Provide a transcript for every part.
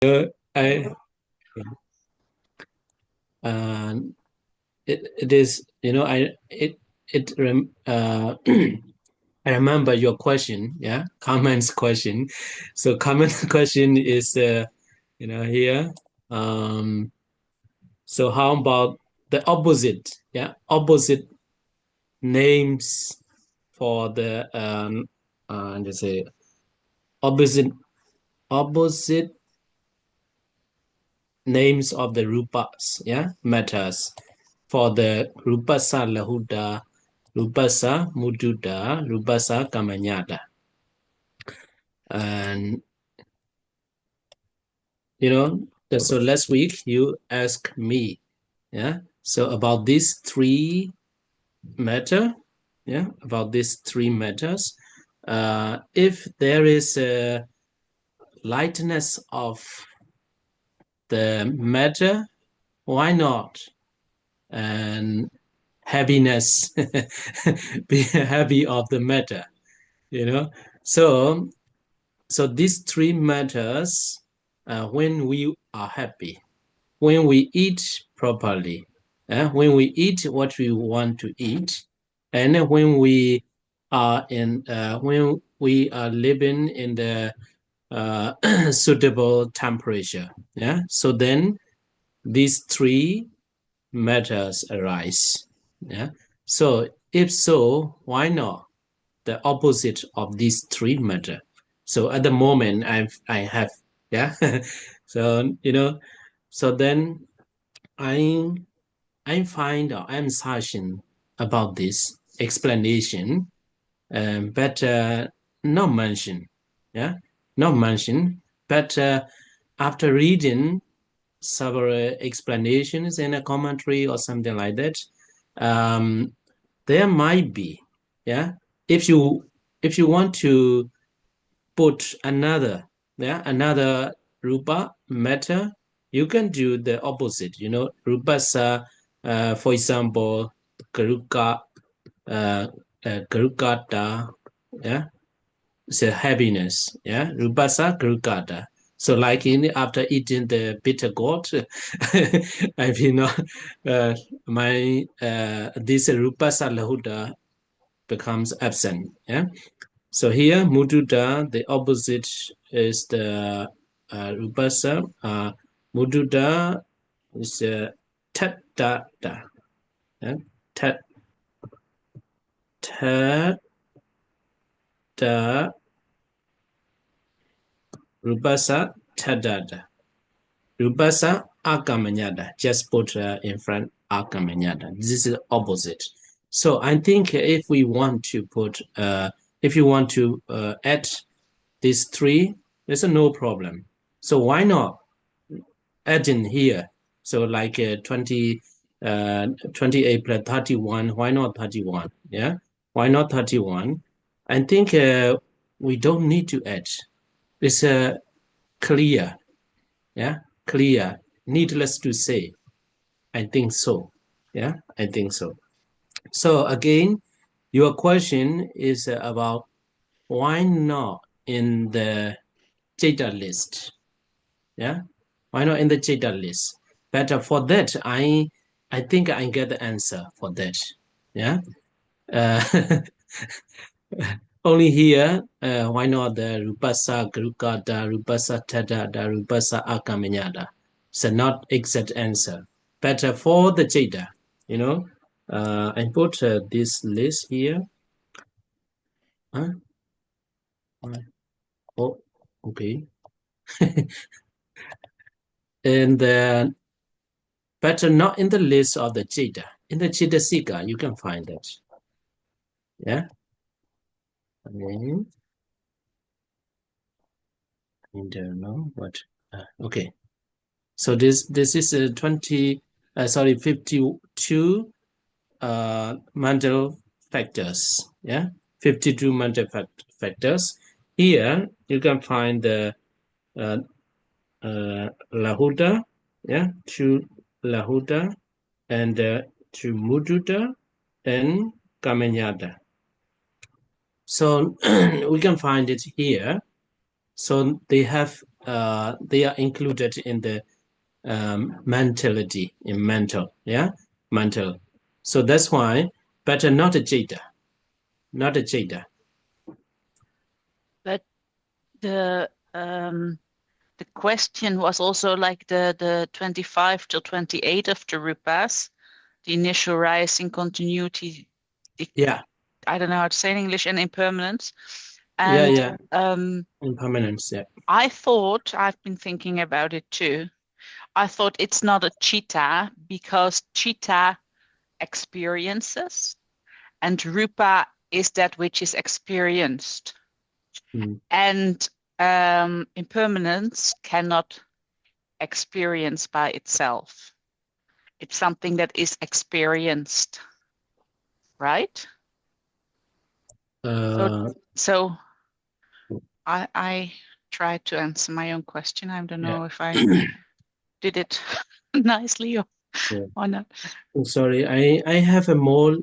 I uh, it is I remember your question, yeah, comments question. So comment question is here. Um, so how about the opposite? Yeah, opposite names for the just say opposite opposite names of the rūpas, yeah, matters for the rūpasa lahuta, rūpasa mudduta, rūpasa kamanyata. And so last week you asked me, yeah, so about these three matter, yeah, about these three matters. If there is a lightness of the matter, why not? And heaviness, be heavy of the matter, you know. So these three matters, when we are happy, when we eat properly, when we eat what we want to eat, and when we are living in the suitable temperature, yeah. So then these three matters arise, yeah. So if so, why not the opposite of these three matter? So at the moment, I have, yeah. So so then I I find or I'm searching about this explanation, but not mentioned. Yeah, not mentioned. But after reading several explanations in a commentary or something like that, um, there might be. Yeah, if you want to put another rūpa matter, you can do the opposite. Rūpasa, for example, karuka, karukata, yeah, it's a happiness, yeah, rūpasa karukata. So like after eating the bitter gourd, I mean, my this rūpasa lahuta becomes absent, yeah. So here, Mududa, the opposite is the Rupasa. Mududa is Tat-da-da. Yeah? Tat-da, Rupasa, Tat-da-da. Rupasa, Akamanyada. Just put in front Akamanyada. This is opposite. So I think if we want to if you want to add these three, there's no problem. So why not add in here? So like 28 plus 31, why not 31? Yeah, why not 31? I think we don't need to add. It's clear, yeah, clear, needless to say. I think so. Yeah, I think so. So again, your question is about why not in the data list? Yeah, why not in the data list? But for that, I think I get the answer for that. Yeah. Uh, only here, why not the rupasa grukada, rupasa tadada, rupasa akaminyada? So not exact answer. But for the data, I put this list here. Huh? Oh, okay. And then but not in the list of the data. In the data Sika, you can find that. Yeah. Okay. I don't know what. Okay. So this is 52 mental factors. Yeah. 52 mental factors. Here you can find the uh, lahuta. Yeah. To lahuta and to muduta and kamanyata. So we can find it here. So they have they are included in the mentality, in mental, yeah, mental. So that's why, but not a jada, not a jada. But the question was also like the 25 till 28 of the rūpas, the initial rising, continuity, Yeah, I don't know how to say in English, and impermanence. yeah, And yeah, impermanence, yeah. I've been thinking about it too. I thought it's not a chitta because chitta experiences and rūpa is that which is experienced. Mm. And impermanence cannot experience by itself. It's something that is experienced, right? So, Uh, so I tried to answer my own question. I don't yeah. know if I did it nicely Yeah. or not. Sorry, I have a more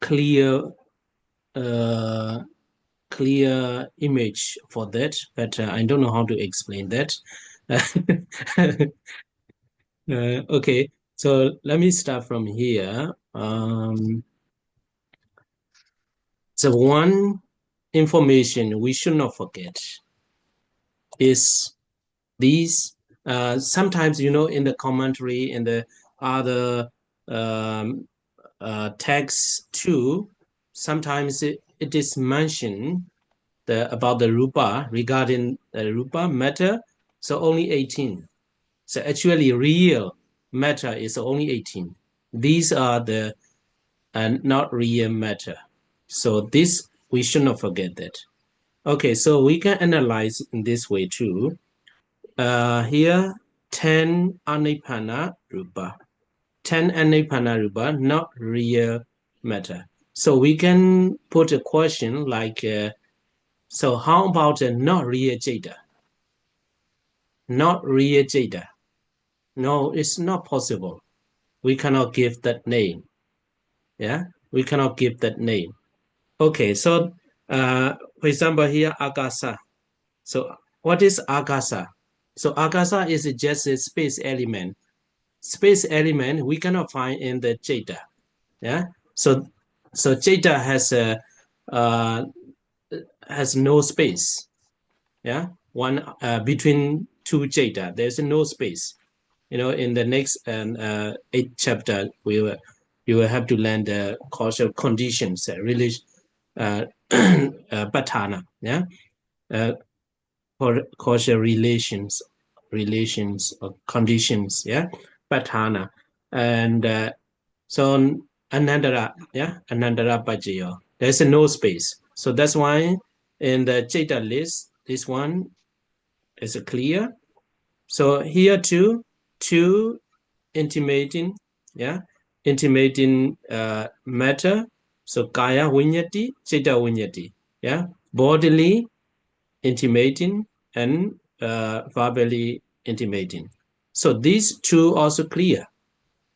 clear uh, clear image for that, but I don't know how to explain that. Okay, so let me start from here. So one information we should not forget is these. Sometimes, in the commentary, in the other um, texts too, sometimes it is mentioned about the rūpa, regarding the rūpa matter, so only 18. So actually real matter is only 18. These are the not real matter. So this, we should not forget that. Okay, so we can analyze in this way too. Here, 10 anipana rūpa. 10 anipana rūpa, not real matter. So we can put a question like, so how about a not real jada? Not real jada. No, it's not possible. We cannot give that name. Yeah, we cannot give that name. Okay, so for example, here agasa. So what is agasa? So agasa is just a space element. Space element we cannot find in the jada. Yeah, so jada uh, has no space. Yeah, one between two jada, there's no space. In the next eighth chapter, you will have to learn the causal conditions, patana, yeah, uh, causal relations or conditions, yeah, patana, and so anandara, yeah, anandara pajayo. There's no space, so that's why in the Jeta list, this one is clear. So here too, two intimating, yeah, intimating matter. So kaya vinyati, chitta vinyati, yeah, bodily intimating and verbally intimating. So these two also clear,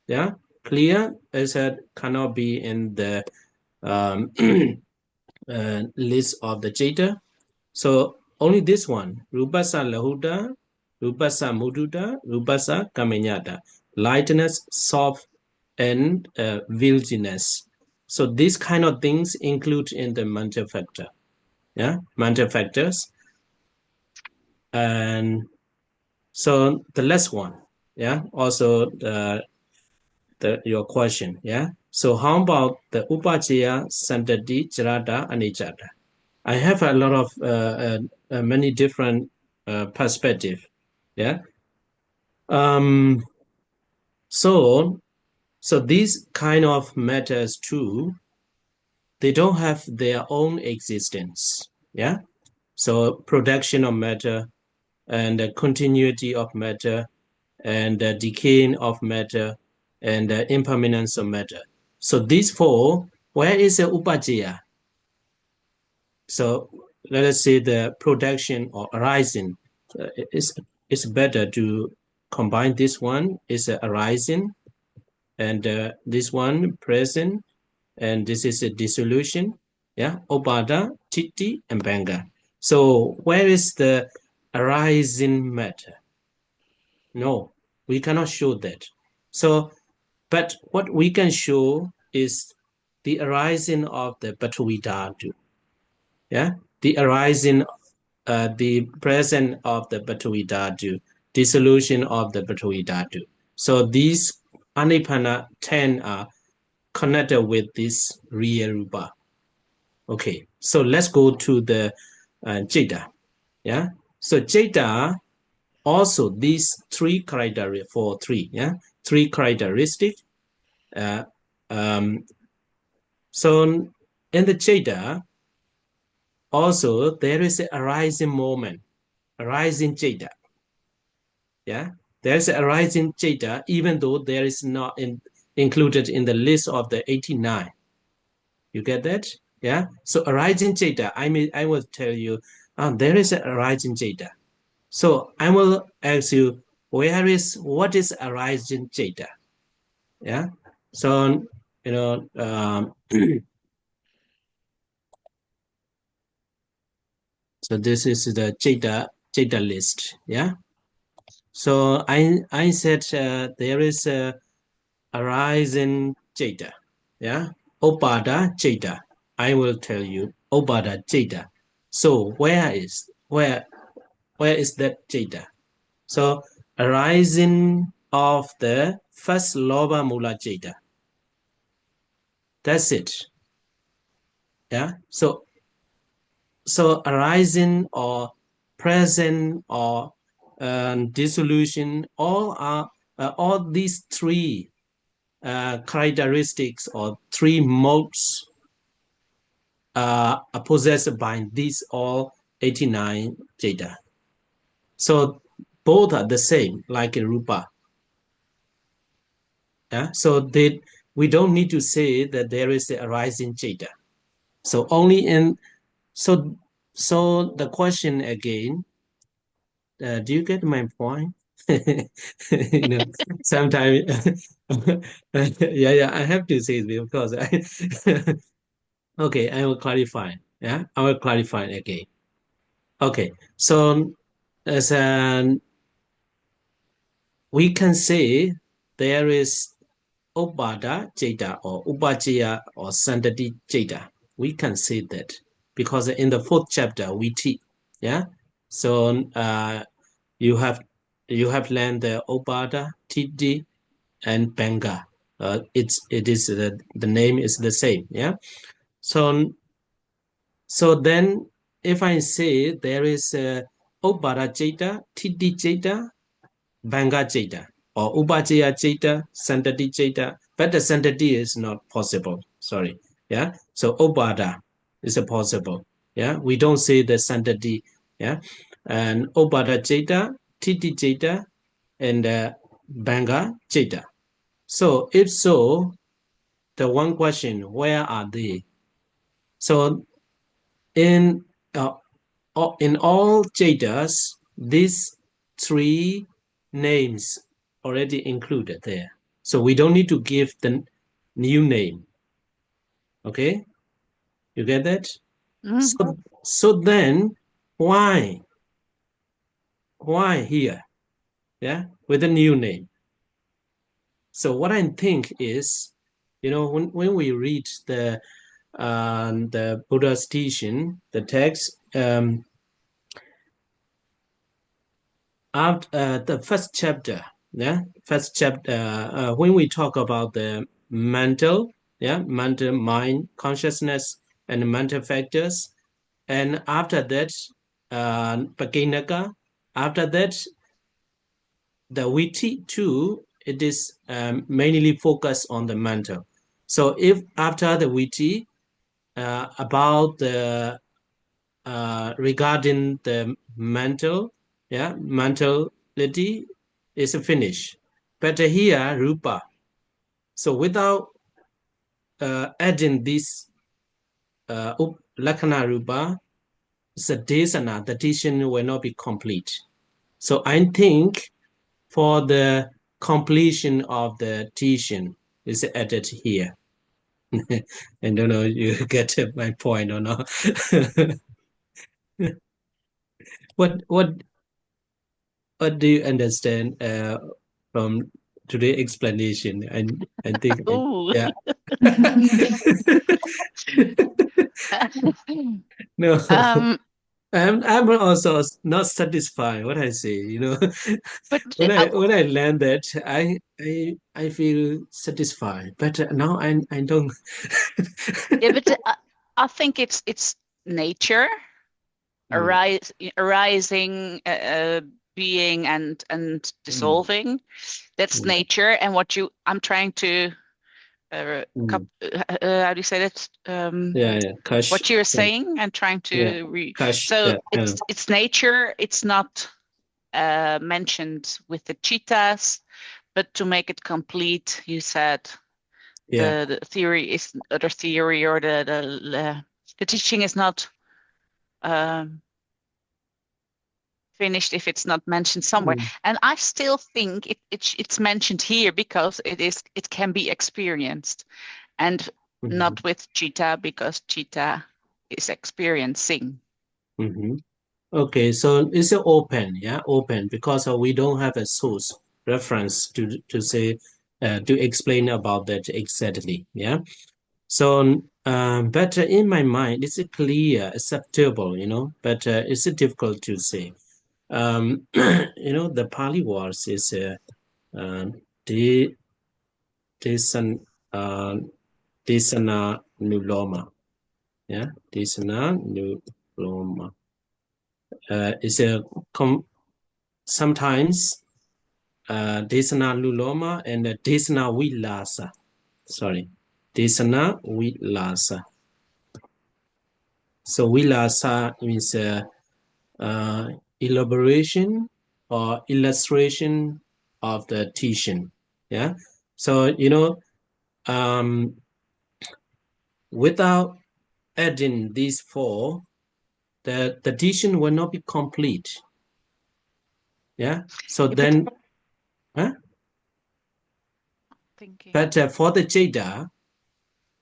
yeah, clear as that cannot be in the um, list of the chitta. So only this one, rupasa lahuta, rupasa muduta, rupasa kamenyata, lightness, soft, and wilginess. So these kind of things include in the mental factor. Yeah, mental factors. And so the last one, yeah, also your question, yeah. So how about the upachaya, santati, jarata, anicca? I have a lot of many different perspective. Yeah. Um. So these kind of matters too, they don't have their own existence. Yeah. So production of matter and the continuity of matter and the decaying of matter and the impermanence of matter. So these four, where is the upajaya? So let us say the production or arising. It's better to combine this one is arising and this one present and this is a dissolution. Yeah, obada, titi, and banga. So where is the arising matter. No, we cannot show that. So, but what we can show is the arising of the Prithvi Dhatu. Yeah, the arising, the present of the Prithvi Dhatu, dissolution of the Prithvi Dhatu. So these Anipana 10 are connected with this real Rupa. Okay, so let's go to the Jeta. Yeah, so Jeta also these three criteria for three. Yeah, three characteristics. Uh, um, so in the Jeta, also there is a arising moment, arising Jeta. Yeah, there's a arising Jeta, even though there is not included in the list of the 89. You get that? Yeah. So arising Jeta, I will tell you, there is a arising Jeta. So I will ask you, what is arising Jeta? Yeah. So you know, so this is the Jeta list. Yeah. So I said there is a arising Jeta. Yeah. Opada Jeta. I will tell you Opada Jeta. So where is that Jeta? So arising of the first Loba Mula Jeta. That's it. Yeah. So arising or present or dissolution, all these three characteristics or three modes are possessed by these all 89 Jeta. So both are the same, like a Rupa. Yeah. So we don't need to say that there is a arising Jeta. So only in so so the question again, do you get my point? You know, sometimes yeah, I have to say it because okay, I will clarify. Yeah, I will clarify again. Okay, so as an we can say there is Upada Jeta or Upajaya or Sandati Jeta. We can say that because in the fourth chapter we teach. Yeah. So you have you have learned the Upada, Titi, and Benga. It is the name is the same. Yeah. So then if I say there is Upada Jeta, Titi Jeta, Banga Jeta or Upajaya Jeta, Santati Jeta, but the Santati is not possible. Sorry. Yeah. So Obada is a possible. Yeah. We don't say the Santati. Yeah. And Obada Jeta, Titi Jeta, and Banga Jeta. So if so, the one question, where are they? So in uh, in all Jadas, these three names already included there. So we don't need to give the new name. Okay, you get that? Mm. So then why here? Yeah, with a new name. So what I think is, when we read the Buddha's teaching, the text, after the first chapter, yeah, first chapter, when we talk about the mental, yeah, mental mind, consciousness, and mental factors, and after that, Pakinaka, after that, the Viti too, it is mainly focused on the mental. So if after the Viti, about the regarding the mental, yeah, mentality is finished. But here, rupa. So without adding this lakkhana rupa, sadesana, the teaching will not be complete. So I think for the completion of the teaching is added here. I don't know you get my point or not. What what do you understand from today's explanation? I think, Ooh. yeah. No, Um, I'm also not satisfied what I say, but when I learn that I feel satisfied, but now I don't. yeah, but I think it's nature Mm, arising, being and mm, dissolving. That's mm, nature, and what you I'm trying to mm. how do you say that? Yeah, yeah, Kash, What you're yeah, saying and trying yeah, to re Kash, so yeah, it's nature. It's not mentioned with the cheetahs, but to make it complete, you said yeah. the theory is other theory or the teaching is not um, finished if it's not mentioned somewhere. Mm, And I still think it's mentioned here because it can be experienced and mhm, not with cheetah because cheetah is experiencing. mhm. Okay, so it's open, yeah, open because we don't have a source reference to say to explain about that exactly, yeah. So, but in my mind, it's clear, acceptable, but it's difficult to say. The Pali words is uh, de desan uh, desana nuloma, yeah, desana nuloma. Is a sometimes desana nuloma and desana vilasa. Sorry, desana vilasa. So vilasa means uh, elaboration or illustration of the teaching. Yeah. So, um, without adding these four, the teaching will not be complete. Yeah. So Yeah, but then, huh? thinking. But for the Jada,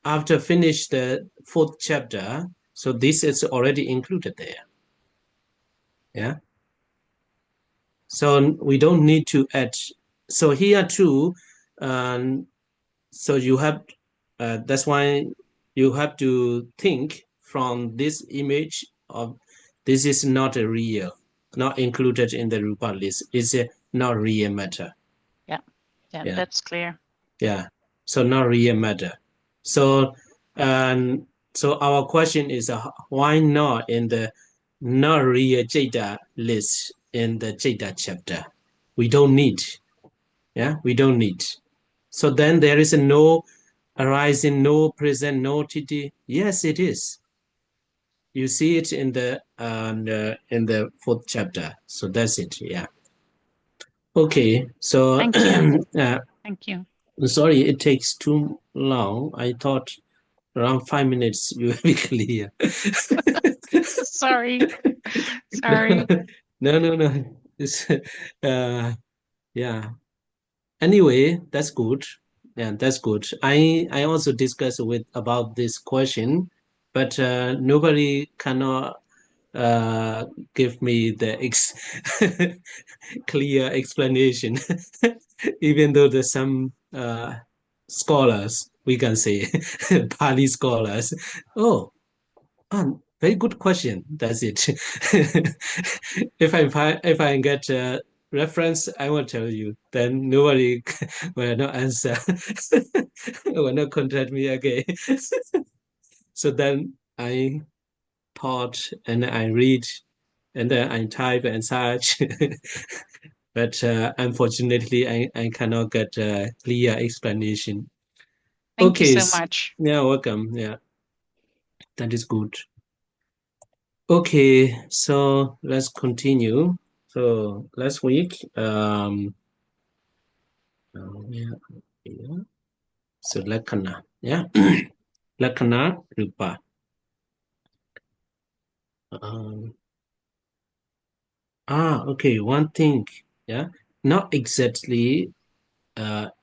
after finish the fourth chapter, so this is already included there. Yeah. So we don't need to add. So here too, um, so you have that's why you have to think from this image of this is not a real, not included in the rūpa list. It's a not real matter. Yeah, yeah, Yeah, that's clear. yeah. So not real matter. So and so our question is why not in the not real Jada list in the Jada chapter? We don't need. Yeah, we don't need. So then there is a no arising, no present, no TT. Yes, it is. You see it in the fourth chapter. So that's it. Yeah. Okay. So Thank you. Thank you. sorry, it takes too long. I thought around 5 minutes you will be clear. Sorry. No, Sorry. no, no, no. Yeah. Anyway, that's good. Yeah, that's good. I also discussed with about this question, but nobody cannot give me the clear explanation. Even though there's some scholars, we can say Pali scholars. Oh, very good question. That's it. If I get a reference, I will tell you. Then nobody will not answer. Will not contact me again. So then I thought and I read and then I type and search. But unfortunately, I cannot get a clear explanation. Thank you Okay, so much. yeah, welcome. Yeah, that is good. Okay, so let's continue. So last week, yeah, yeah. So Lakana, yeah, Lakana Rupa. Um, okay, one thing, yeah, not exactly.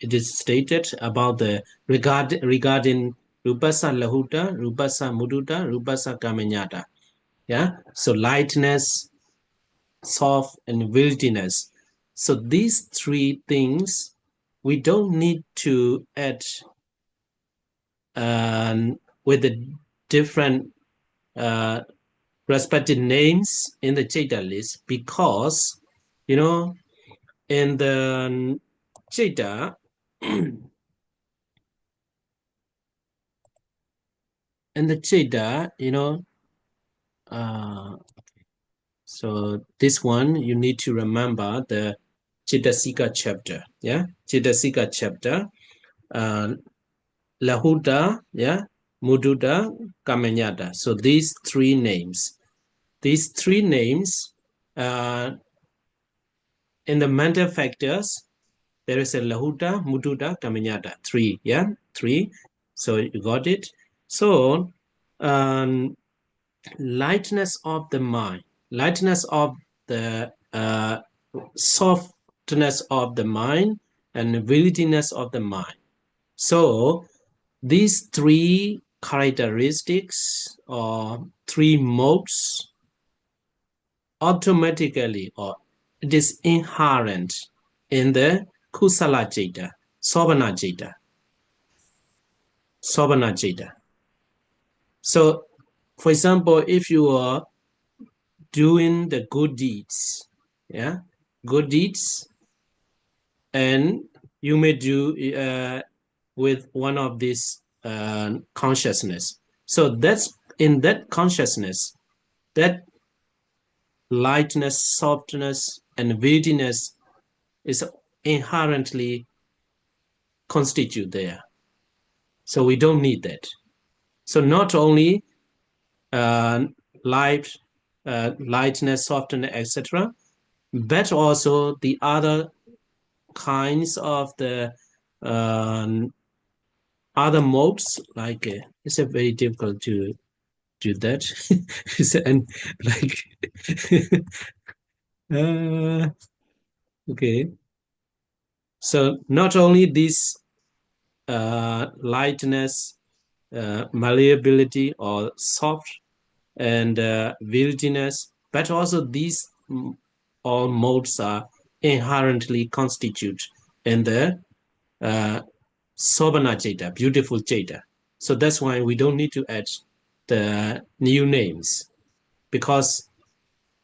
It is stated about the regarding Rupasa Lahuta, Rupasa Muduta, Rupasa Kamanyata. Yeah, so lightness, soft, and wildness. So these three things, we don't need to add with the different respected names in the Jada list because, in the Jada, in the Jada, so this one, you need to remember the Chitasika chapter. Yeah. Chitasika chapter. Lahuta, yeah. Muduta, Kamanyata. So these three names. These three names, in the mental factors, there is a Lahuta, Muduta, Kamanyata. Three. Yeah. Three. So you got it. So lightness of the mind, lightness of the softness of the mind, and willingness of the mind. So these three characteristics or three modes automatically, or it is inherent in the Kusala Jeta, Sobhana Jeta, Sobhana Jeta. So, for example, if you are doing the good deeds, yeah, good deeds, and you may do with one of these consciousness. So that's in that consciousness, that lightness, softness, and weightiness is inherently constitute there. So we don't need that. So not only uh, light, lightness, softness, etc., but also the other kinds of the other modes, like it's a very difficult to do that. And like okay. So not only this lightness, malleability or soft and wildness, but also these all modes are inherently constitute in the Sobhana Jeta, beautiful Jeta. So that's why we don't need to add the new names because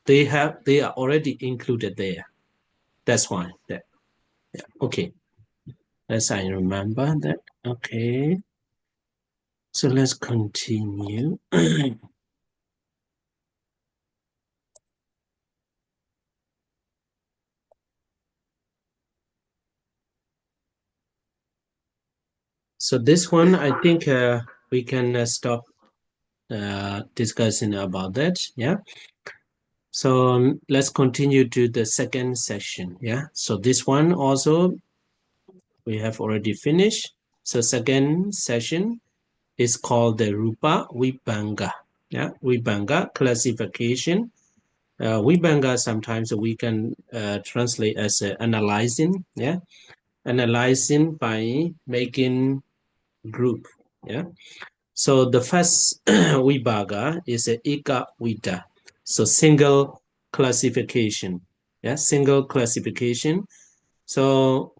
they are already included there. That's why. Yeah. Okay. As I remember that. Okay. So let's continue. So this one, I think we can stop discussing about that. Yeah. So let's continue to the second session. Yeah. So this one also we have already finished. So second session is called the Rūpa Vibhanga. Yeah. Vibhanga classification. Vibhanga sometimes we can translate as analyzing. Yeah. Analyzing by making group. Yeah. So the first Vibhaga is a Eka Vita. So single classification. Yeah, single classification. So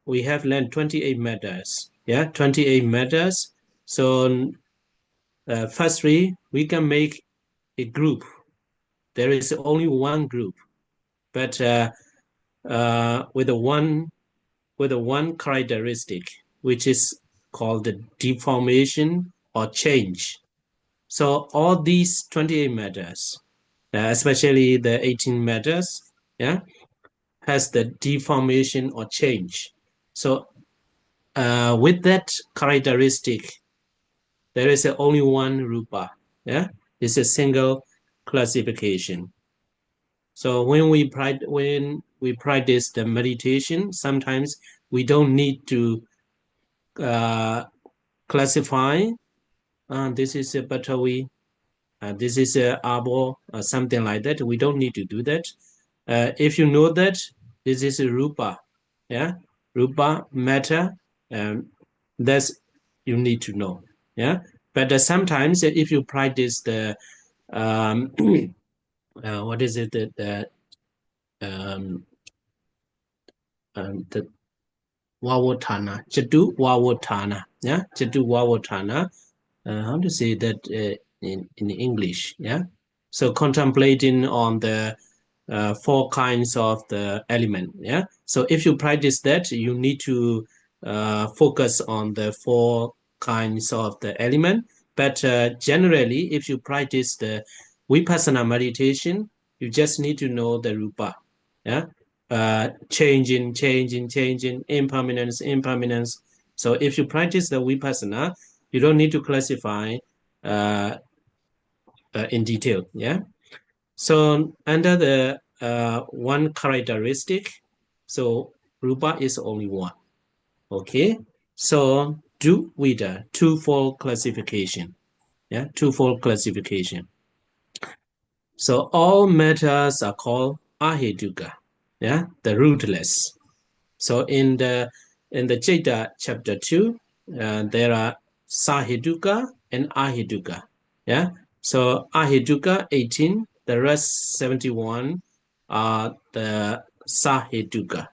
we have learned 28 methods. Yeah, 28 methods. So firstly, we can make a group. There is only one group, but with a one characteristic, which is called the deformation or change. So all these 28 methods, especially the 18 methods, yeah, has the deformation or change. So with that characteristic, there is only one rūpa. Yeah, it's a single classification. So when we practice the meditation, sometimes we don't need to classify. This is a Batawi, this is a Abo, something like that. We don't need to do that. If you know that this is a Rūpa, yeah, Rūpa matter, that's you need to know, yeah. But sometimes if you practice the what is it that the Wawotana, Chatu Wawotana, yeah, Chatu Wawotana. How to say that in English? Yeah, so contemplating on the four kinds of the element. Yeah, so if you practice that, you need to focus on the four kinds of the element. But generally, if you practice the vipassana meditation, you just need to know the rūpa. Yeah, changing, impermanence. So if you practice the vipassana, you don't need to classify uh, in detail. Yeah. So under the one characteristic, so rūpa is only one. Okay. So do with a twofold classification. Yeah, twofold classification. So all matters are called ahetuka. Yeah, the rootless. So in the Jeta chapter 2, there are Sahetuka and Ahetuka. Yeah. So Ahetuka 18, the rest 71 are the Sahetuka.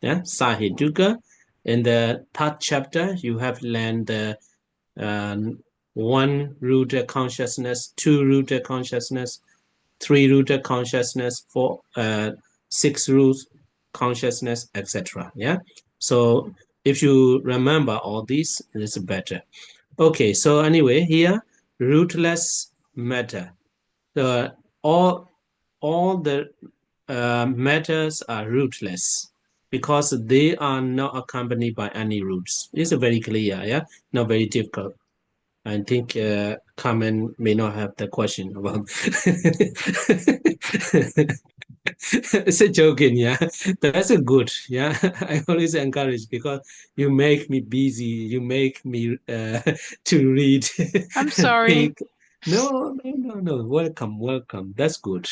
Yeah. Sahetuka. In the third chapter, you have learned the one rooted consciousness, two rooted consciousness, three rooted consciousness, four, six root consciousness, etc. Yeah. So if you remember all these, it's better. Okay. So anyway, here rootless matter. The all the matters are rootless because they are not accompanied by any roots. It's very clear. Yeah. Not very difficult. I think Carmen may not have the question about. It's a joking, yeah. That's a good, yeah. I always encourage because you make me busy. You make me to read, I'm sorry. think. No. Welcome. That's good.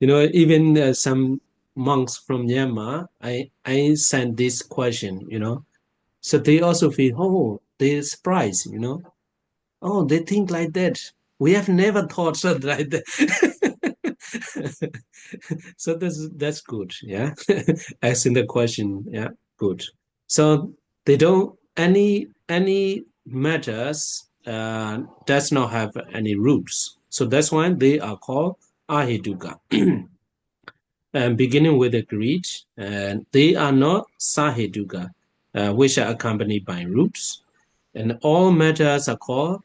Even some monks from Myanmar, I sent this question. So they also feel, oh, they're surprised. Oh, they think like that. We have never thought something like that. So that's good. Yeah. Asking the question. Yeah. Good. So they don't any matters does not have any roots. So that's why they are called ahiduka. And beginning with the greed, and they are not sahiduka, which are accompanied by roots. And all matters are called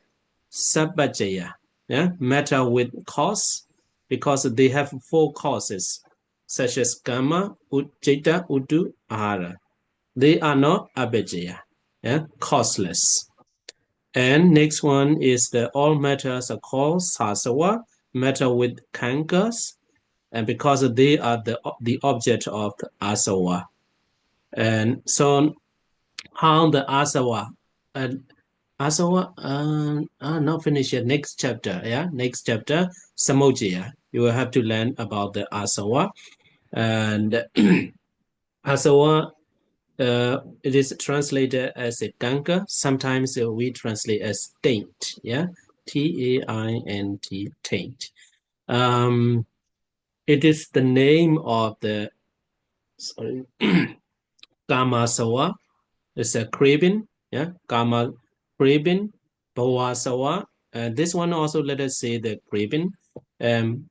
Sabajaya, yeah, matter with cause, because they have four causes, such as Kama, Ujjeta, Udu, Ahara. They are not Abhijaya, yeah, causeless. And next one is the all matters are called Sasawa, matter with kankas, and because they are the object of the asawa. And so how the asawa uh, Asawa, not finished yet. Next chapter, yeah. Next chapter, Samojaya. You will have to learn about the Asawa. And Asawa, it is translated as a Ganga. Sometimes we translate as taint, yeah. Taint, taint. Um, it is the name of the, sorry, Kamasawa. It's a craving, yeah, karma craving, bhava this one also let us say the craving, um,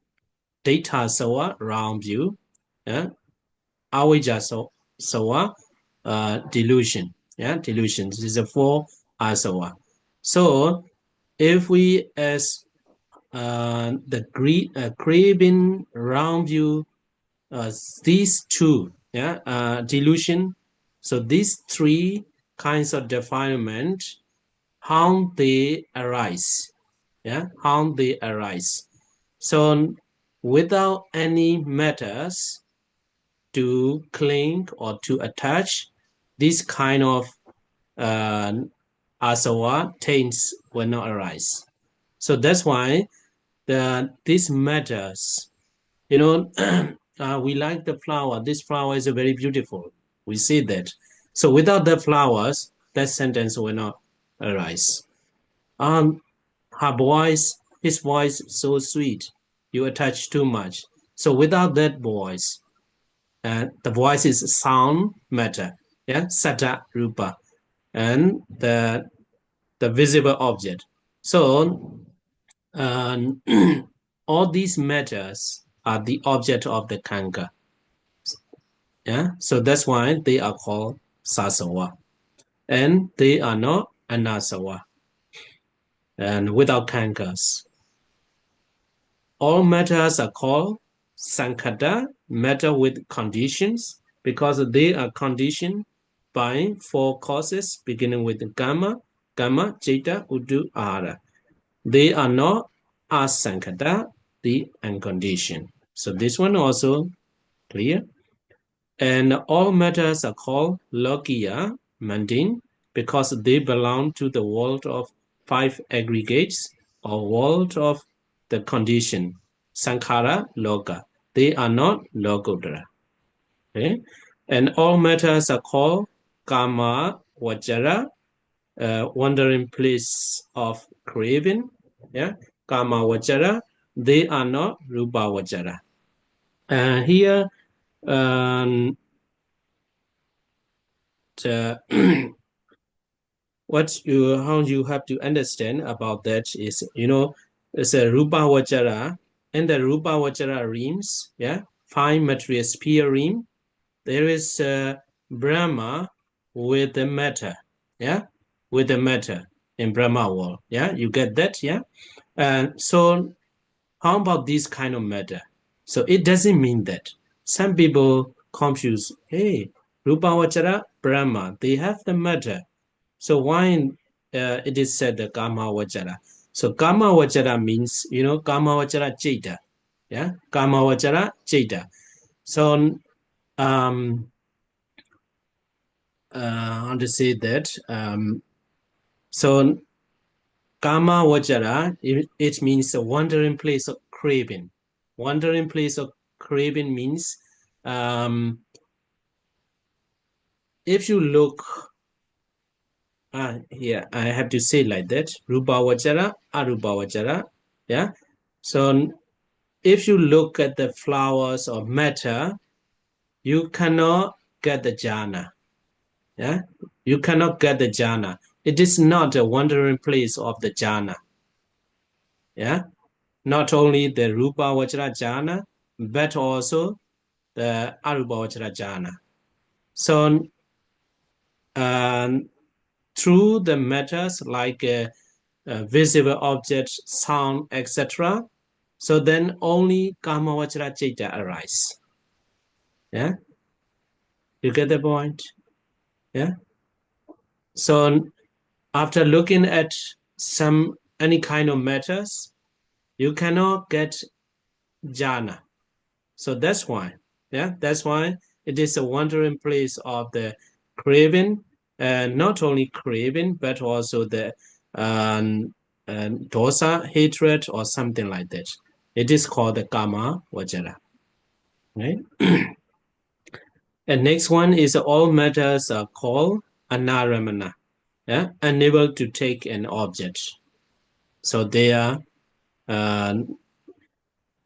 data sawa, round view, yeah, avijja sawa, delusion, yeah, delusion. This is a four asawa. So if we as the craving, round view, uh, these two, yeah, delusion. So these three kinds of defilement, how they arise, yeah, how they arise. So without any matters to cling or to attach, this kind of uh, asawa taints will not arise. So that's why these matters, you know, we like the flower. This flower is very beautiful. We see that. So without the flowers, that sentence will not arise. Um, her voice, his voice so sweet. You attach too much. So without that voice, the voice is sound matter, yeah, sata rūpa, and the visible object. So all these matters are the object of the Kanka. Yeah, so that's why they are called sasawa, and they are not anasawa, and without Kankas. All matters are called sankhata, matter with conditions, because they are conditioned by four causes, beginning with gamma, citta, uddu, ahara. They are not asankhata, the unconditioned. So this one also clear. And all matters are called lokiya, mundane, because they belong to the world of five aggregates or world of the condition, sankhara, loka. They are not lokodara. Okay? And all matters are called kama, vajara, wandering place of craving. Yeah, kama vajara. They are not rupa vajara. Here, um, how you have to understand about that is, it's a rupa vajara, and the rupa vajara reams, yeah, five material sphere ream. There is Brahma with the matter, yeah, with the matter in Brahma world, yeah, you get that, yeah. And so how about this kind of matter? So it doesn't mean that. Some people confuse, hey, Rupa Vachara, Brahma, they have the matter. So why it is said the Kama Vachara? So Kama Vachara means, Kama Vachara Cheta. Yeah, Kama Vachara Cheta. So, how to say that? So Kama Vajara, it means a wandering place of craving. Wandering place of craving means if you look, here I have to say like that, Rupa Vajara, Arupa Vajara. Yeah. So if you look at the flowers or matter, you cannot get the jhana. Yeah. You cannot get the jhana. It is not a wandering place of the jhana. Yeah. Not only the Rupa Vajra jhana, but also the Arupa Vajra jhana. So, through the matters like visible objects, sound, etc., so then only Kama Vajra Chaita arise. Yeah, you get the point? Yeah. So, after looking at any kind of matters, you cannot get jhana. So that's why, yeah, that's why it is a wandering place of the craving, not only craving, but also the dosa, hatred, or something like that. It is called the kama vajara, right? And next one is all matters are called anaramana, yeah, unable to take an object. So uh,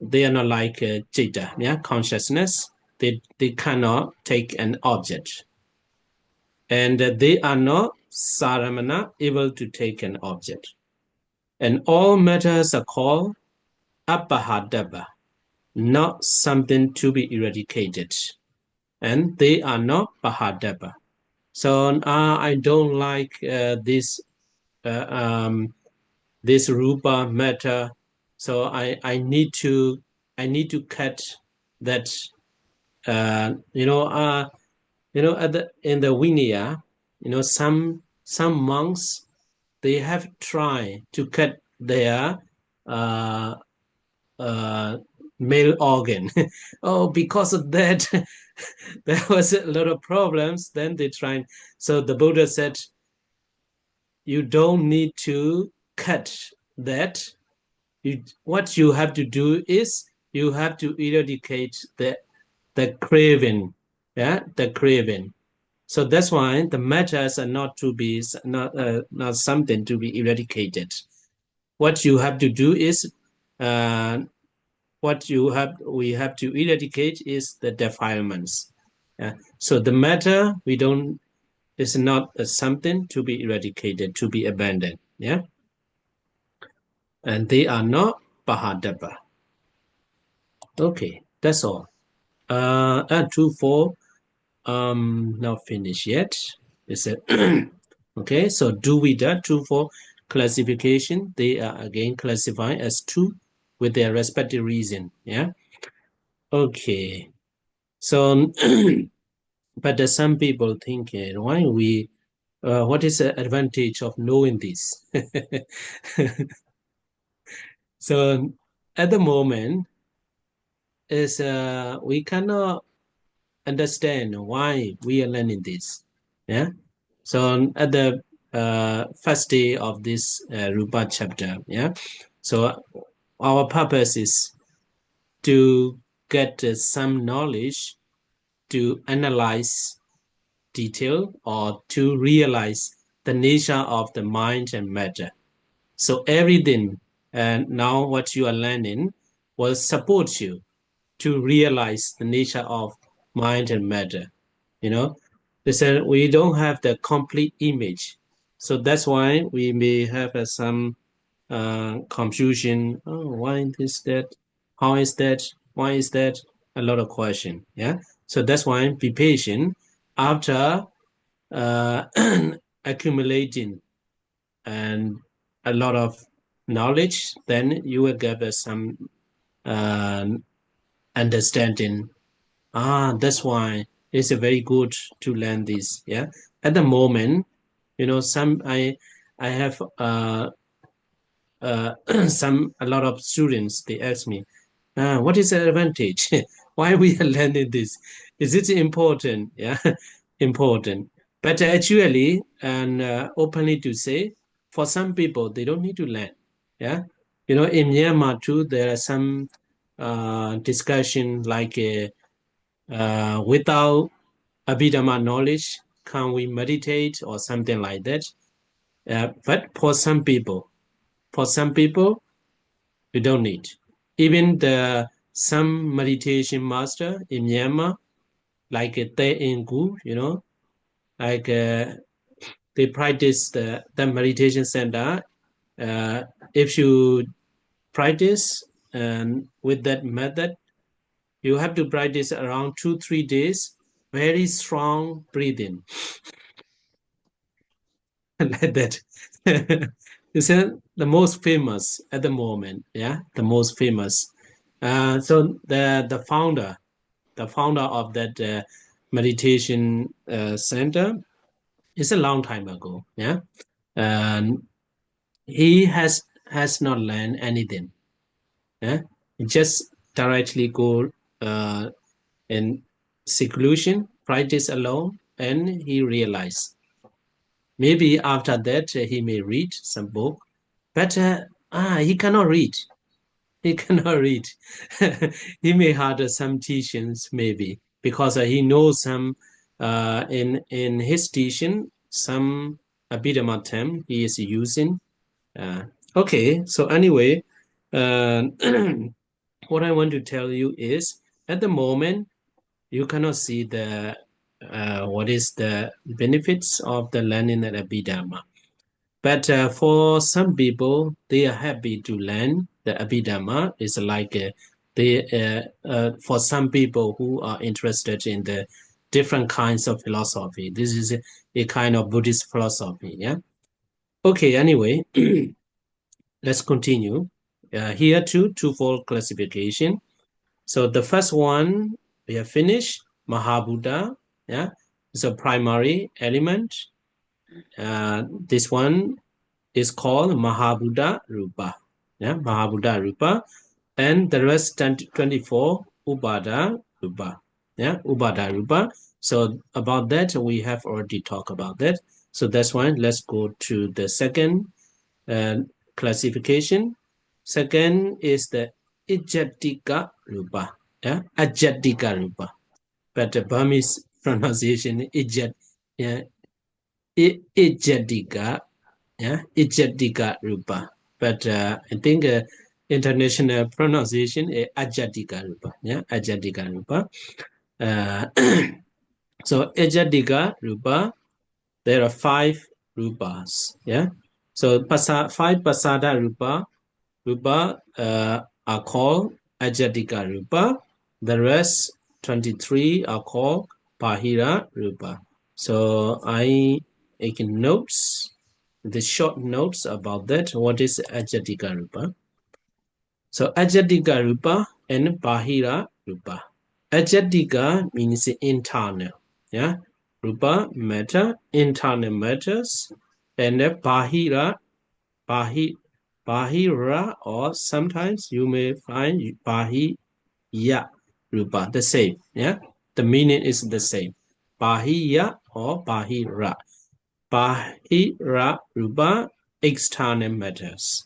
they are not like citta, yeah, consciousness. They cannot take an object, and they are not saramana, able to take an object. And all matters are called apahadaba, not something to be eradicated, and they are not pahadaba. So I don't like uh, um, this rupa matter. So I need to cut that. Uh, you know, uh, in the Vinaya, some monks, they have tried to cut their uh, uh, male organ. Oh, because of that, there was a lot of problems. Then they tried. So the Buddha said, you don't need to cut that. What you have to do is you have to eradicate the craving, yeah, the craving. So that's why the matters are not something to be eradicated. What you have to do is uh, what we have to eradicate is the defilements. Yeah. So the matter we don't is not something to be eradicated, to be abandoned. Yeah. And they are not Pahadapa. Okay, that's all. And 2, 4, not finished yet. Is it? Okay, so do we that 2, 4 classification? They are again classified as two with their respective reason. Yeah. Okay. So, but there's some people thinking, why we? What is the advantage of knowing this? So, at the moment, is we cannot understand why we are learning this. Yeah. So at the first day of this Rūpa chapter, yeah. So our purpose is to get some knowledge to analyze detail or to realize the nature of the mind and matter. So everything and now what you are learning will support you to realize the nature of mind and matter. You know, they said we don't have the complete image, so that's why we may have some confusion. Oh, why is that? How is that? Why is that? A lot of question. Yeah, so that's why be patient. After uh, accumulating and a lot of knowledge, then you will get some uh, understanding. That's why it's a very good to learn this. Yeah. At the moment, some I have some a lot of students. They ask me, what is the advantage? Why we are learning this? Is it important? Yeah, important. But actually, and openly to say, for some people, they don't need to learn. Yeah, in Myanmar too, there are some discussion like without Abhidhamma knowledge, can we meditate or something like that? But for some people, you don't need. Even the some meditation master in Myanmar, like Te Ngu, like they practice the meditation center. Uh, if you practice and with that method, you have to practice around 2, 3 days. Very strong breathing like that. It's the most famous at the moment. Yeah, the most famous. So the founder of that meditation center is a long time ago. Yeah, and he has not learned anything. Yeah, he just directly go uh, in seclusion, practice alone, and he realized. Maybe after that he may read some book, but he cannot read. He cannot read. He may have some teachings maybe because he knows some in his teaching some Abhidhamma term he is using. Uh, okay, so anyway, uh, what I want to tell you is at the moment you cannot see the what is the benefits of the learning at Abhidhamma. But for some people, they are happy to learn the Abhidhamma. It's like for some people who are interested in the different kinds of philosophy. This is a kind of Buddhist philosophy. Yeah. Okay. Anyway, let's continue. Here too, twofold classification. So the first one we have finished. Mahabuddha. Yeah, is a primary element. This one is called Mahabuddha Rūpa. Yeah, Mahabuddha Rūpa. And the rest 24 Ubada Rūpa. Yeah, Ubada Rūpa. So about that, we have already talked about that. So that's why let's go to the second uh, classification. Second is the Ijatika Rūpa. Yeah, Ajatika Rūpa. But the Burmese pronunciation Ijat, yeah, Ijatika, yeah, Ijatika Rupa. But I think international pronunciation is Ajatika Rupa. Yeah, Ajatika Rupa. So Ajatika Rupa, there are 5 rupas. Yeah. So 5 Pasada Rupa are called Ajatika Rupa. The rest 23 are called Bahira Rupa. So I take notes, the short notes about that. What is Ajatika Rupa? So Ajatika Rupa and Bahira Rupa. Ajatika means internal. Yeah. Rupa matter, internal matters, and Bahira, Bahira, or sometimes you may find Bahiya Rupa, the same. Yeah. The meaning is the same. Bahiya or Bahira. Bahira Rupa, external matters.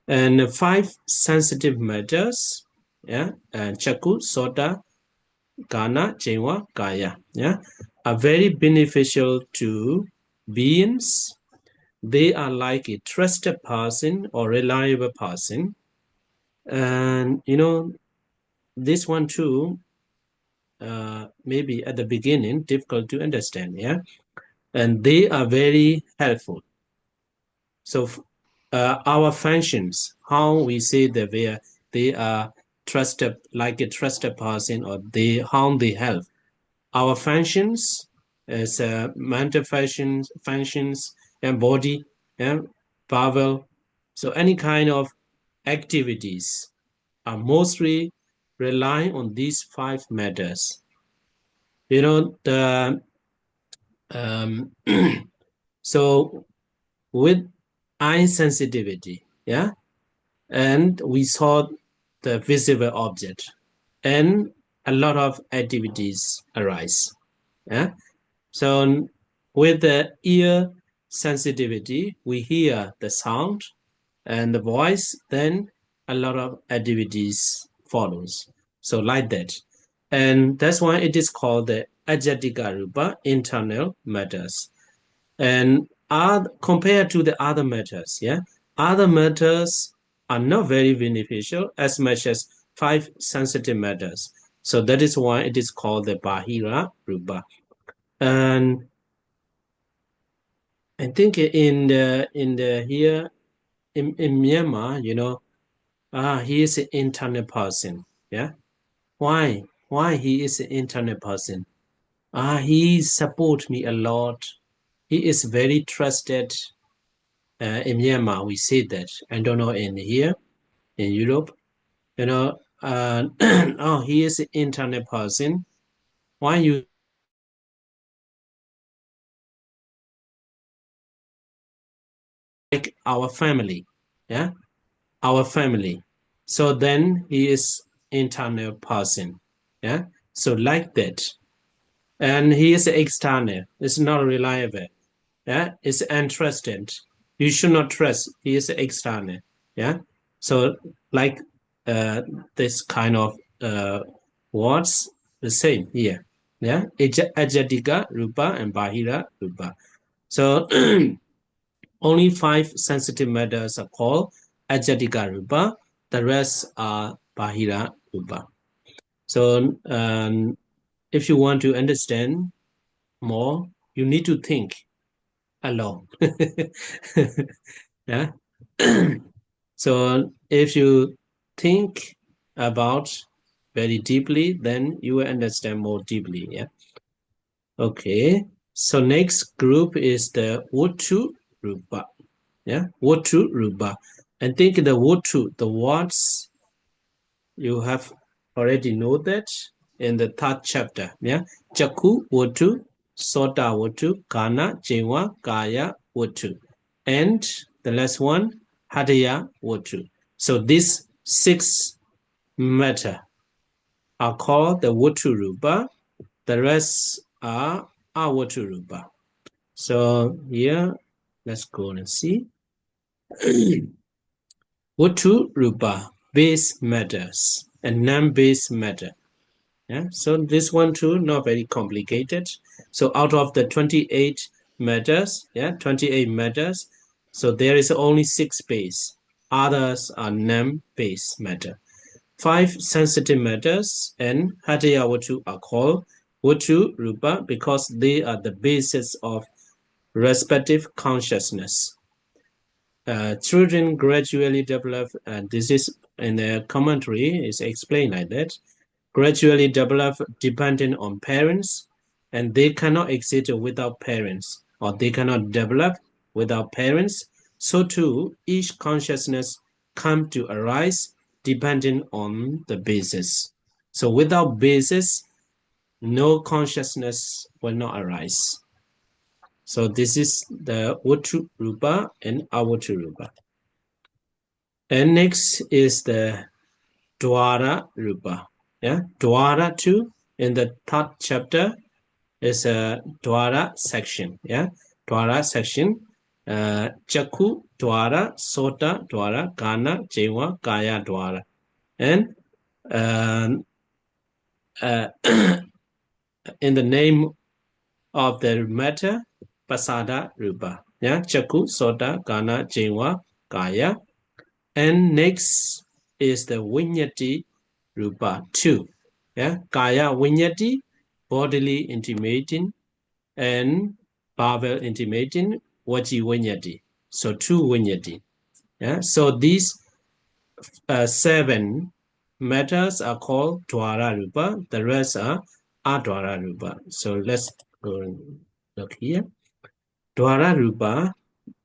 And 5 sensitive matters, yeah, Chaku, Sota, Gana, Jewa, Kaya, yeah, are very beneficial to beings. They are like a trusted person or reliable person. And this one too, maybe at the beginning difficult to understand, yeah. And they are very helpful. So our functions, how we say that they are trusted, like a trusted person, or how they help. Our functions as mental functions and body and bowel. So any kind of activities are mostly rely on these 5 matters. The um, so with eye sensitivity, yeah, and we saw the visible object, and a lot of activities arise. Yeah. So with the ear sensitivity, we hear the sound and the voice, then a lot of activities follows. So like that. And that's why it is called the Ajatika Rupa, internal matters. And compared to the other matters, yeah, other matters are not very beneficial as much as 5 sensitive matters. So that is why it is called the Bahira Rupa. And I think in the here in Myanmar, he is an internal person. Yeah. Why? Why he is an internal person? He support me a lot. He is very trusted. In Myanmar, we say that. I don't know in here in Europe, oh, he is an internet person. Why you like our family? Yeah, our family. So then he is internal person. Yeah, so like that, and he is external. It's not reliable. Yeah, it's untrusted. You should not trust. He is external. Yeah, so like uh, this kind of words the same here. Yeah, Ajatika Rupa and Bahira Rupa. So only 5 sensitive matters are called Ajatika Rupa. The rest are Bahira Rupa. So if you want to understand more, you need to think alone. Yeah. So if you think about very deeply, then you will understand more deeply. Yeah. Okay. So next group is the Wotu Rupa. Yeah. Wotu Rupa. I think the Wotu, the words you have already know that in the 3rd chapter. Yeah. Chaku Wotu, Sota Wotu, Kana, Jewa, Kaya Wotu. And the last one, Hadaya Wotu. So these 6 matter are called the Wotu Rupa. The rest are Awotu Rupa. So here, let's go and see. Wotu Rupa, base matters and non-base matter. Yeah, so this one too, not very complicated. So out of the 28 matters, yeah, 28 matters, so there is only 6 base. others are name-based matter. 5 sensitive matters and Hataya Vatu are called Vatu Rupa because they are the basis of respective consciousness. Children gradually develop, and this is in the commentary is explained like that, gradually develop dependent on parents, and they cannot exist without parents, or they cannot develop without parents. So too, each consciousness come to arise depending on the basis. So without basis, no consciousness will not arise. So this is the Vatu Rupa and Avatu Rupa. And next is the Dwara Rupa. Yeah, Dwara 2 in the third chapter is a Dwara section. Yeah, Dwara section. Chakku Dwara, Sota Dwara, Kana, Jewa, Kaya Dwara. And in the name of the matter, Pasada Rupa. Yeah, Chakku, Sota, Kana, Jewa, Kaya. And next is the Vinyati Rupa 2. Yeah, Kaya Vinyati, bodily intimating, and Bhavel intimating, Vachi Vinyati. So 2 Vinyati. Yeah, so these 7 matters are called Dwara Rupa, the rest are Adwara Rupa. So let's go and look here. Dwara Rupa,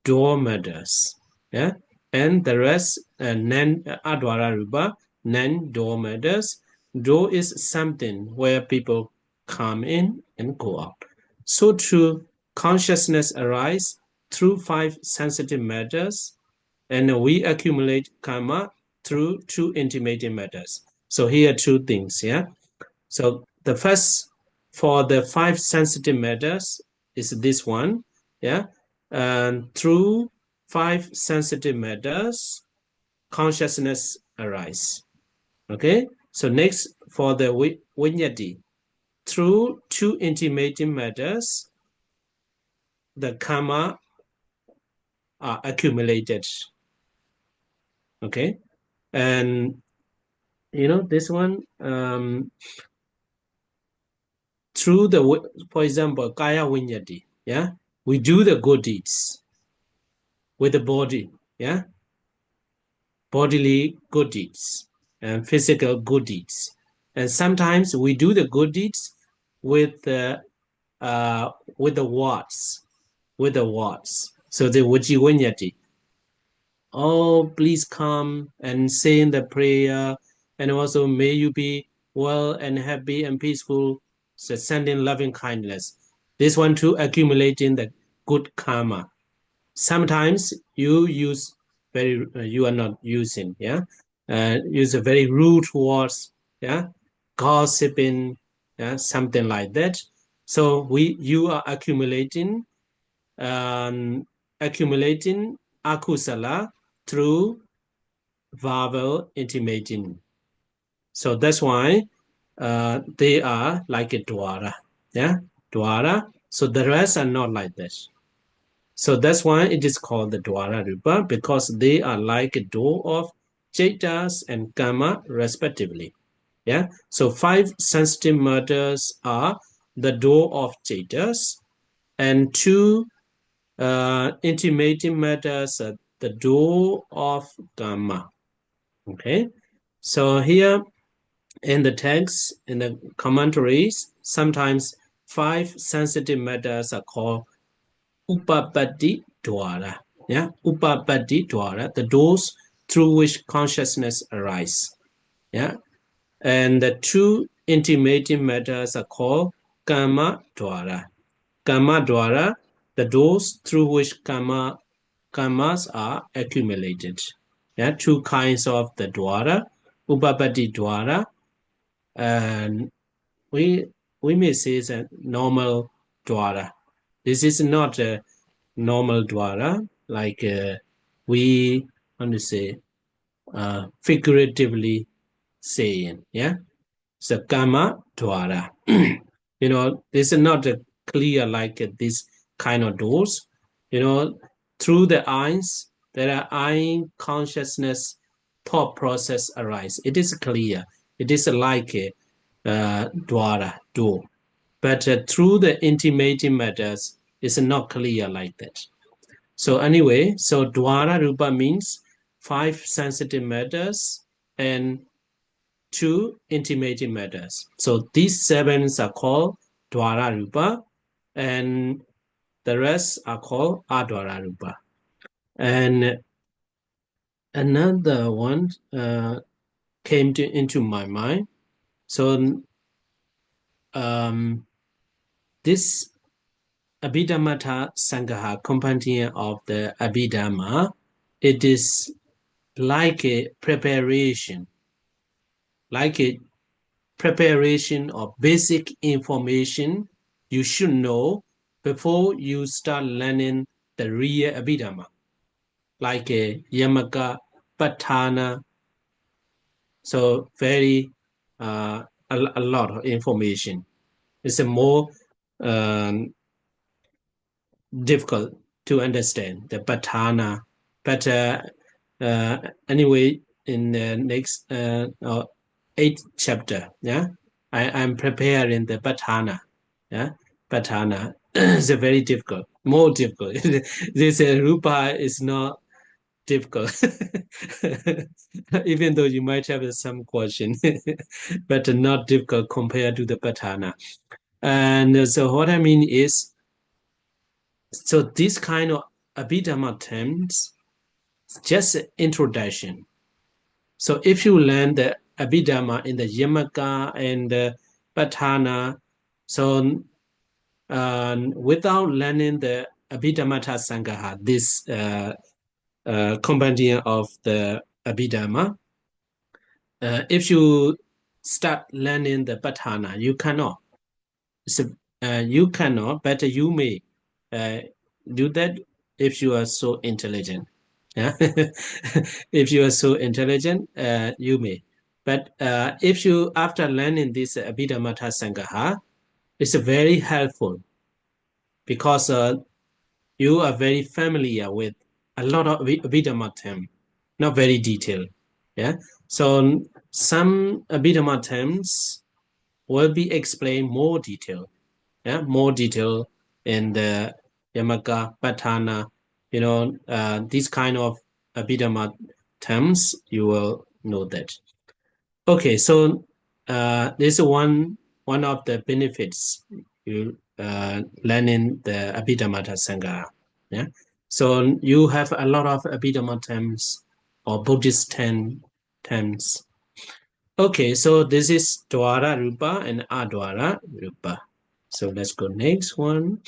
door matters. Yeah, and the rest Adwara Rupa, non-door matters. Door is something where people come in and go out. So too, consciousness arise through 5 sensitive matters, and we accumulate karma through 2 intimating matters. So here 2 things. Yeah. So the first for the 5 sensitive matters is this one. Yeah. And through 5 sensitive matters, consciousness arise. Okay. So next for the vinyati, through 2 intimating matters, the karma are accumulated. Okay. And this one, through for example, kaya vinyati, yeah, we do the good deeds with the body, yeah, bodily good deeds and physical good deeds, and sometimes we do the good deeds with the words, So the vachi vinyati, oh, please come and say in the prayer, and also may you be well and happy and peaceful, so sending loving kindness. This one too, accumulating the good karma. Sometimes you use you are not using, yeah, use a very rude words, yeah, gossiping, yeah, something like that. So you are accumulating akusala through verbal intimating. So that's why they are like a dwara. Yeah, dwara. So the rest are not like this. So that's why it is called the dwara rupa, because they are like a door of jaitas and kama respectively. Yeah. So 5 sensitive matters are the door of jaitas, and 2 intimating matters at the door of Dhamma. Okay, so here in the text, in the commentaries, sometimes 5 sensitive matters are called Upapatti Dwara. Yeah, Upapatti Dwara, the doors through which consciousness arise. Yeah, and the 2 intimating matters are called Kama Dwara. Kama Dwara, the doors through which karmas are accumulated. Yeah, 2 kinds of the dwara, upapatti dwara, and we may say it's a normal dwara. This is not a normal dwara like we want to say figuratively saying. Yeah, so kama dwara. This is not clear like this kind of doors. Through the eyes, there are I consciousness thought process arise. It is clear. It is like a dwara, door. But through the intimating matters, it's not clear like that. So anyway, so dwara rupa means 5 sensitive matters and 2 intimating matters. So these 7 are called dwara rupa, and the rest are called adwara rupa. And another one came into my mind. So this Abhidhammattha Sangaha, companion of the Abhidhamma, it is like a preparation, like a preparation of basic information you should know before you start learning the real Abhidhamma, like a Yamaka, Patthana. So very a lot of information. It's a more um, difficult to understand the Patthana. But anyway, in the next 8th chapter, yeah, I'm preparing the Patthana. Yeah, Patthana is a very difficult, more difficult. This Rupa is not difficult, even though you might have some question, but not difficult compared to the Patthana. And so what I mean is, so this kind of Abhidhamma terms, just introduction. So if you learn the Abhidhamma in the Yamaka and the Patthana, so without learning the Abhidhammattha Sangaha, this compendium of the Abhidhamma, if you start learning the Patthana, you cannot. So, you cannot, but you may do that if you are so intelligent. Yeah, if you are so intelligent, you may. But if you, after learning this Abhidhammattha Sangaha, it's very helpful because you are very familiar with a lot of Abhidhamma terms, not very detailed. Yeah, so some Abhidhamma terms will be explained more detailed. Yeah, more detail in the Yamaka, Patthana, these kind of Abhidhamma terms, you will know that. Okay, so this is one of the benefits you learning the Abhidhammattha Sangaha. Yeah, so you have a lot of Abhidhamma terms or Buddhist terms. Okay, so this is Dwara Rupa and Adwara Rupa. So let's go next one.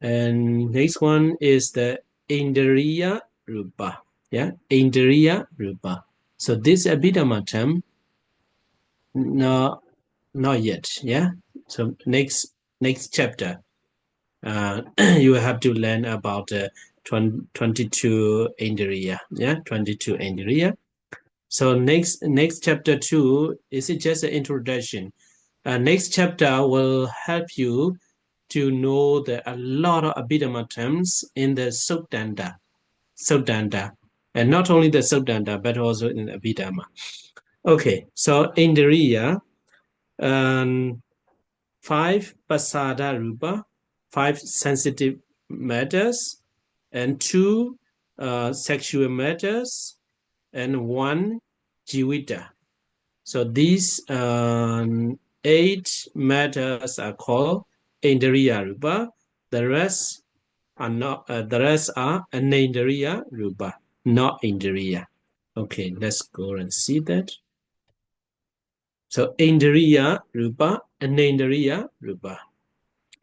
And next one is the Indriya Rupa. Yeah, Indriya Rupa. So this Abhidhamma term, no, not yet. Yeah. So next chapter, you have to learn about 22 Indriya. Yeah, 22 Indriya. So next chapter 2 is just an introduction. Next chapter will help you to know a lot of Abhidhamma terms in the Sukdanda, and not only the Sukdanda, but also in Abhidhamma. Okay, so Indriya, 5 Pasada Rupa, 5 sensitive matters, and 2 sexual matters, and 1 Jivita. So these 8 matters are called Indriya Rupa. The rest are not. The rest are Anindriya Rupa, not Indriya. Okay, let's go and see that. So Indriya Rupa, Anindriya Rupa.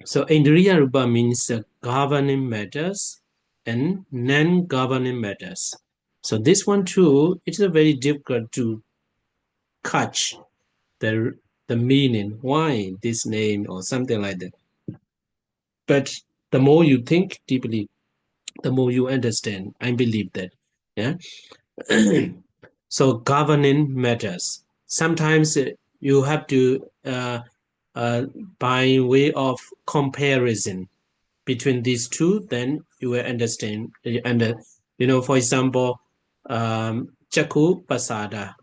So Indriya Rupa means governing matters and non-governing matters. So this one too, it's a very difficult to catch the meaning, why this name or something like that. But the more you think deeply, the more you understand. I believe that. Yeah. So governing matters. Sometimes you have to, by way of comparison between these two, then you will understand. For example, Chaku Pasada.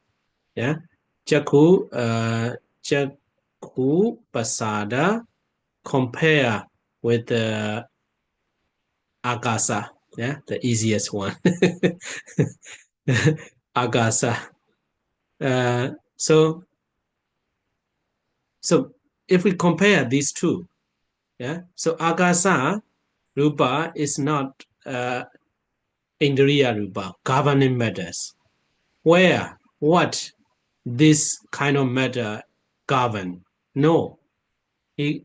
Yeah. Chaku Pasada compare with the Agasa. Yeah, the easiest one. Agasa. Uh, so so if we compare these two, yeah. So Agasa Rupa is not Indriya Rupa, governing matters. Where what this kind of matter govern? No, it,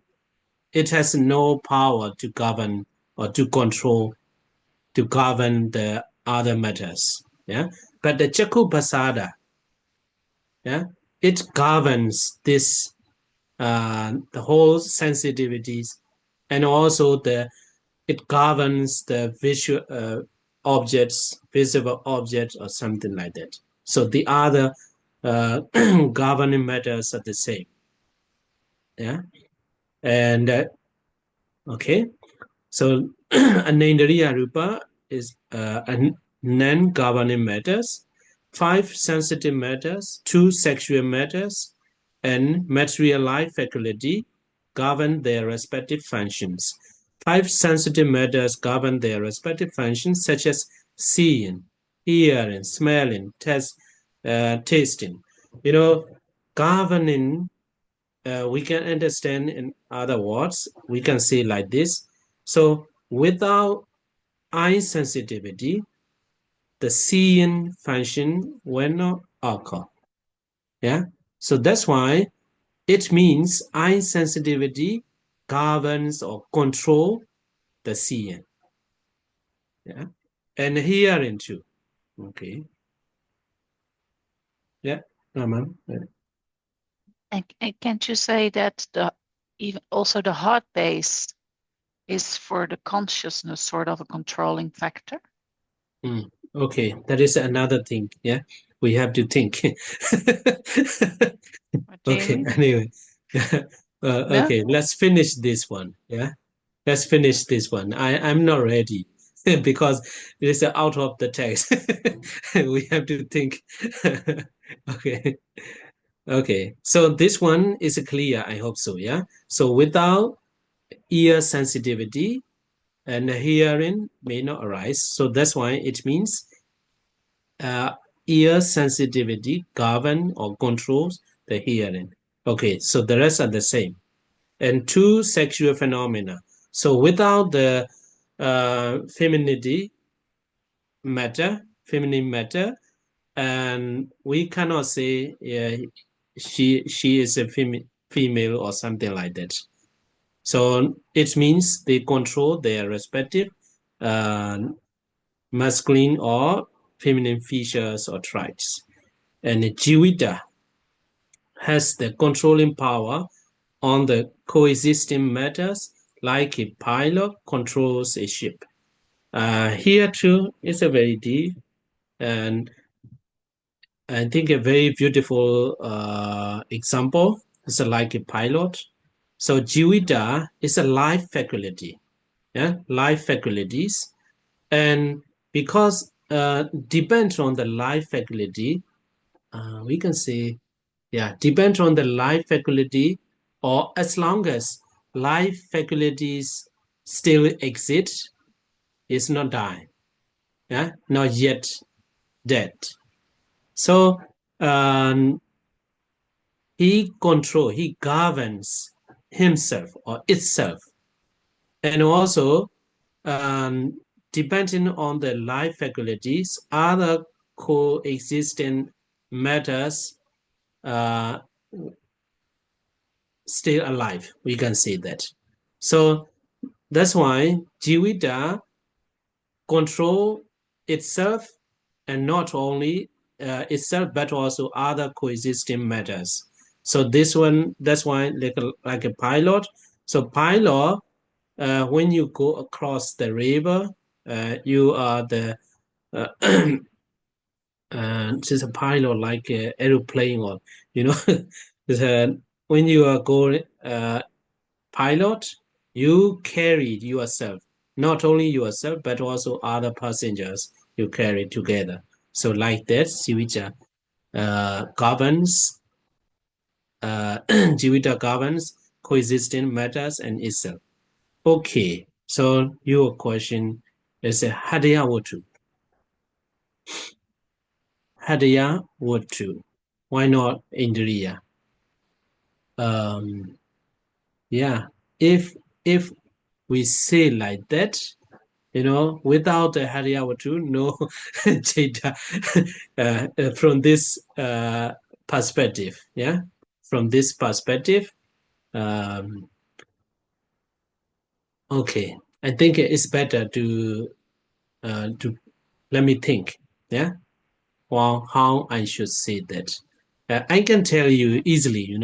it has no power to govern or to control to govern the other matters. Yeah, but the Chaku Pasada, yeah, it governs this the whole sensitivities, and also the it governs the visual objects, visible objects, or something like that. So the other governing matters are the same. Yeah, and okay, so Anandariya Rupa is a non-governing matters, five sensitive matters, two sexual matters, and material life faculty govern their respective functions. Five sensitive matters govern their respective functions, such as seeing, hearing, smelling, tasting. You know, governing, we can understand in other words, we can say like this. So, without eye sensitivity, the seeing function will not occur. Yeah. So that's why it means eye sensitivity governs or control the seeing. Yeah. And hearing too. Okay. Yeah. Raman. Yeah. And can't you say that the even also the heart base is for the consciousness sort of a controlling factor? Mm. Okay. That is another thing. Yeah. We have to think. What do you Okay. mean? Anyway. No? Okay. Let's finish this one. Yeah. Let's finish this one. I'm not ready because it is out of the text. We have to think. Okay. Okay. So this one is clear. I hope so. Yeah. So without ear sensitivity and hearing may not arise. So that's why it means uh, ear sensitivity govern or controls the hearing. Okay. So the rest are the same. And two sexual phenomena. So without the femininity matter, feminine matter, and we cannot say she is a female or something like that. So it means they control their respective uh, masculine or feminine features or traits. And Jivita has the controlling power on the coexisting matters like a pilot controls a ship. Here too is a very deep and I think a very beautiful example. It's like a pilot. So Jivita is a life faculty, yeah, life faculties, and because depends on the life faculty, we can say, yeah, depends on the life faculty, or as long as life faculties still exist, it's not die, yeah, not yet dead. So he governs himself or itself, and also um, depending on the life faculties, other coexisting matters uh, still alive. We can say that. So that's why Jivita control itself and not only itself but also other coexisting matters. So this one, that's why like a pilot. So pilot, when you go across the river, you are the just a pilot like an aeroplane or you know when you are going pilot, you carry yourself, not only yourself but also other passengers you carry together. So like that, Jivita governs, Jivita governs coexisting matters and itself. Okay, so your question is a Hadaya Watu. Hadaya Watu. Why not Indriya? Um, yeah, if we say like that, without the Haryavatu, no data from this perspective. Yeah, from this perspective. Um, okay, I think it's better to let me think. Yeah, or how I should say that. I can tell you easily.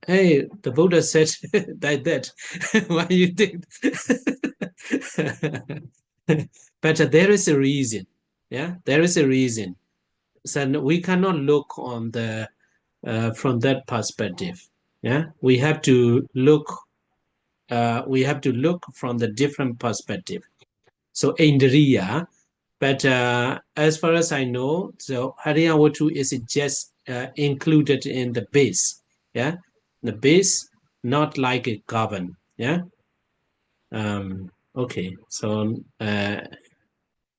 Hey, the Buddha said like that. Why you think? But there is a reason. Yeah, there is a reason. So we cannot look on the from that perspective. Yeah, we have to look. We have to look from the different perspective. So Indriya, but as far as I know, so Haryavatu is just included in the base. Yeah, the base, not like a govern. Yeah. Okay. So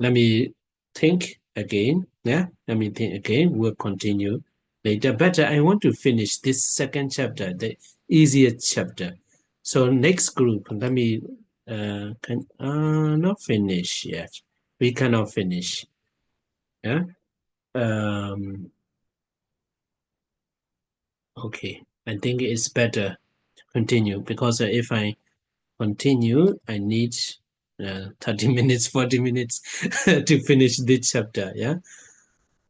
let me think again. Yeah. Let me think again. We'll continue later. But I want to finish this second chapter, the easier chapter. So next group, let me can not finish yet. We cannot finish. Yeah. Um. Okay. I think it's better to continue because if I continue, I need 30 minutes, 40 minutes to finish this chapter. Yeah.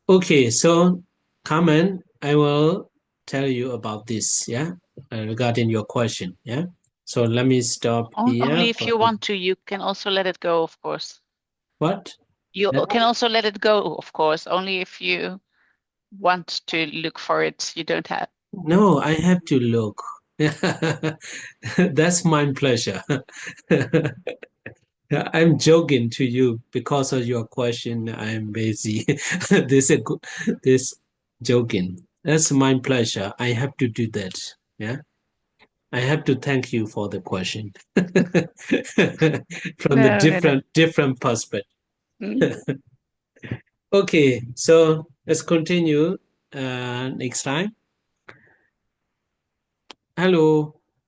Okay. So, Carmen, I will tell you about this. Yeah. Regarding your question. Yeah. So let me stop here Only if for you want to, you can also let it go, of course. what? You Yeah. can also let it go, of course, only if you want to look for it. You don't have. No, I have to look. That's my pleasure. Yeah, I'm joking to you because of your question. I'm busy. This joking. That's my pleasure. I have to do that. Yeah, I have to thank you for the question from the No, no, no. different perspective. Mm. Okay, so let's continue next time. Hello.